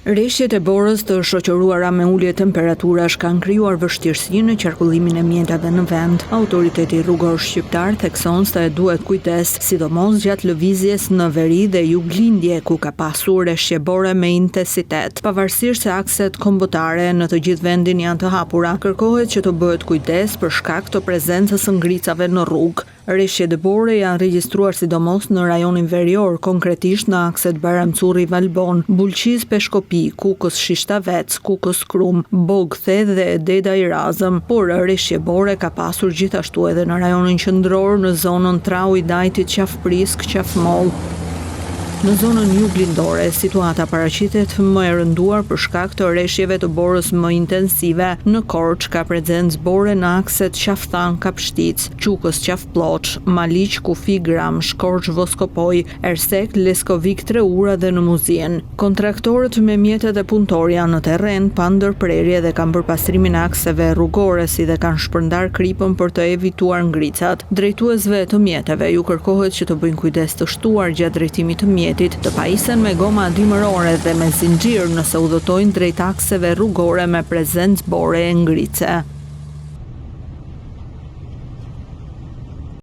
Rreshjet e borës të shoqëruara me ulje temperaturash kanë krijuar vështirësi në qarkullimin e mjeteve në vend. Autoriteti rrugor shqiptar thekson se duhet kujdes, sidomos gjatë lëvizjes në veri dhe juglindje ku ka pasur rreshje bore me intensitet. Pavarësisht se akset kombëtare në të gjithë vendin janë të hapura, kërkohet që të bëhet kujdes për shkak të prezencës së ngricave në rrugë. Rreshjet e bore janë regjistruar sidomos në rajonin verior, konkretisht në akset Baramcuri-Valbon, Bulqiz-Peshkopi, Kukës Shishtavec, Kukës Krum, Bogthe dhe Deda i Razëm, por rreshje bore ka pasur gjithashtu edhe në rajonin qendror, në zonën Trau i Dajtit, Qafprisk, Qafmoll. Në zonën juglindore, situata paraqitet më e rënduar për shkak të rreshjeve të borës më intensive. Në Korç ka prezencë bore në akset Qafthan-Kapshtic, Qukës Qafploç, Maliq Kufi Gram, Shkorç Voskopoj, Ersek Leskovik Treura dhe në Muzin. Kontraktorët me mjete dhe punëtor janë në terren pa ndërprerje dhe kanë bërë pastrimin e akseve rrugore, si dhe kanë shpërndar kripën për të evituar ngricat. Drejtuesve të mjeteve ju kërkohet që të bëjnë kujdes të shtuar gjatë drejtimit të mjetit, të pajisen me goma dimërore dhe me zinxhir nëse udhëtojnë drejt akseve rrugore me prezencë bore e ngrice.